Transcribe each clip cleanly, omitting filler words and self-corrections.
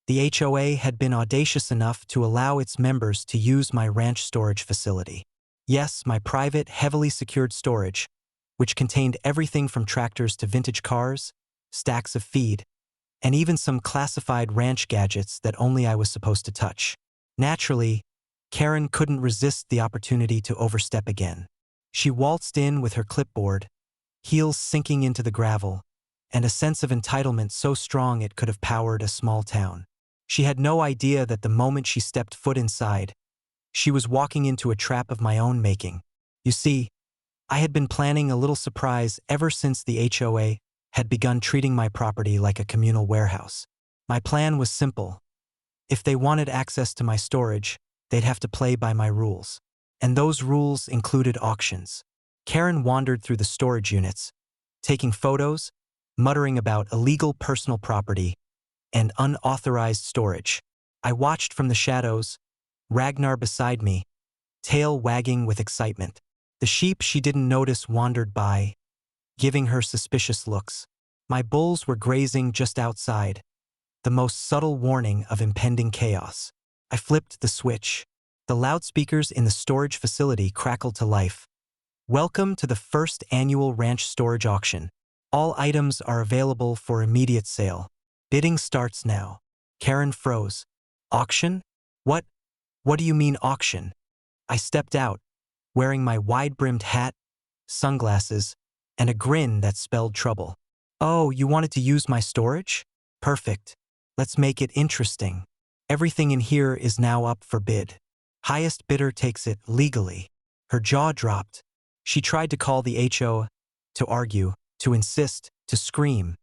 The HOA had been audacious enough to allow its members to use my ranch storage facility. Yes, my private, heavily secured storage, which contained everything from tractors to vintage cars, stacks of feed, and even some classified ranch gadgets that only I was supposed to touch. Naturally, Karen couldn't resist the opportunity to overstep again. She waltzed in with her clipboard, heels sinking into the gravel, and a sense of entitlement so strong it could have powered a small town. She had no idea that the moment she stepped foot inside, she was walking into a trap of my own making. You see, I had been planning a little surprise ever since the HOA had begun treating my property like a communal warehouse. My plan was simple. If they wanted access to my storage, they'd have to play by my rules. And those rules included auctions. Karen wandered through the storage units, taking photos, muttering about illegal personal property and unauthorized storage. I watched from the shadows, Ragnar beside me, tail wagging with excitement. The sheep she didn't notice wandered by, giving her suspicious looks. My bulls were grazing just outside, the most subtle warning of impending chaos. I flipped the switch. The loudspeakers in the storage facility crackled to life. Welcome to the first annual ranch storage auction. All items are available for immediate sale. Bidding starts now. Karen froze. Auction? What do you mean auction? I stepped out, wearing my wide-brimmed hat, sunglasses, and a grin that spelled trouble. Oh, you wanted to use my storage? Perfect. Let's make it interesting. Everything in here is now up for bid. Highest bidder takes it legally. Her jaw dropped. She tried to call the HO, to argue, to insist, to scream.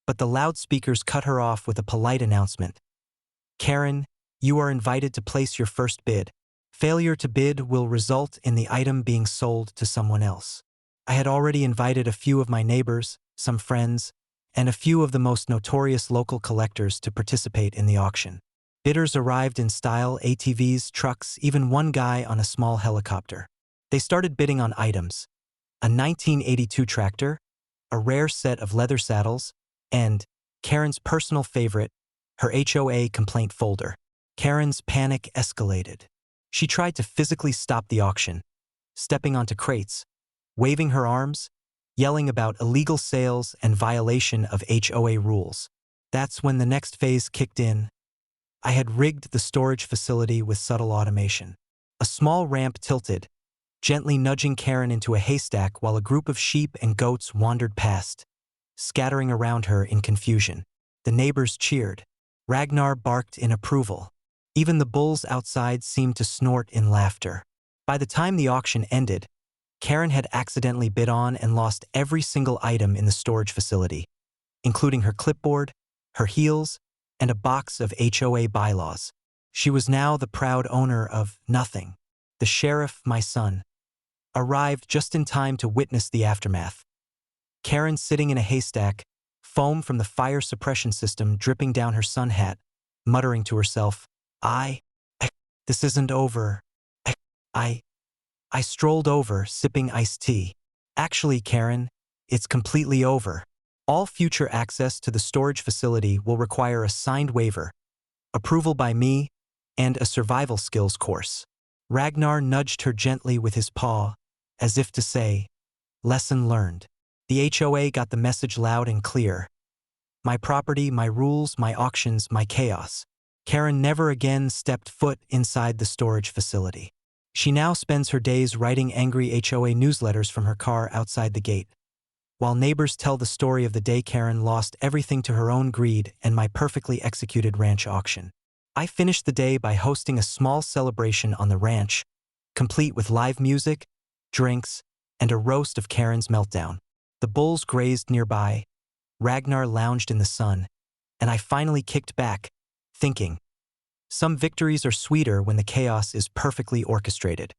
But the loudspeakers cut her off with a polite announcement. Karen, you are invited to place your first bid. Failure to bid will result in the item being sold to someone else. I had already invited a few of my neighbors, some friends, and a few of the most notorious local collectors to participate in the auction. Bidders arrived in style, ATVs, trucks, even one guy on a small helicopter. They started bidding on items: a 1982 tractor, a rare set of leather saddles, and Karen's personal favorite, her HOA complaint folder. Karen's panic escalated. She tried to physically stop the auction, stepping onto crates, waving her arms, yelling about illegal sales and violation of HOA rules. That's when the next phase kicked in. I had rigged the storage facility with subtle automation. A small ramp tilted, gently nudging Karen into a haystack while a group of sheep and goats wandered past, scattering around her in confusion. The neighbors cheered. Ragnar barked in approval. Even the bulls outside seemed to snort in laughter. By the time the auction ended, Karen had accidentally bid on and lost every single item in the storage facility, including her clipboard, her heels, and a box of HOA bylaws. She was now the proud owner of nothing. The sheriff, my son, arrived just in time to witness the aftermath. Karen sitting in a haystack, foam from the fire suppression system dripping down her sun hat, muttering to herself, this isn't over. I strolled over, sipping iced tea. Actually, Karen, it's completely over. All future access to the storage facility will require a signed waiver, approval by me, and a survival skills course. Ragnar nudged her gently with his paw, as if to say, lesson learned. The HOA got the message loud and clear. My property, my rules, my auctions, my chaos. Karen never again stepped foot inside the storage facility. She now spends her days writing angry HOA newsletters from her car outside the gate. While neighbors tell the story of the day Karen lost everything to her own greed and my perfectly executed ranch auction. I finished the day by hosting a small celebration on the ranch, complete with live music, drinks, and a roast of Karen's meltdown. The bulls grazed nearby, Ragnar lounged in the sun, and I finally kicked back, thinking, some victories are sweeter when the chaos is perfectly orchestrated.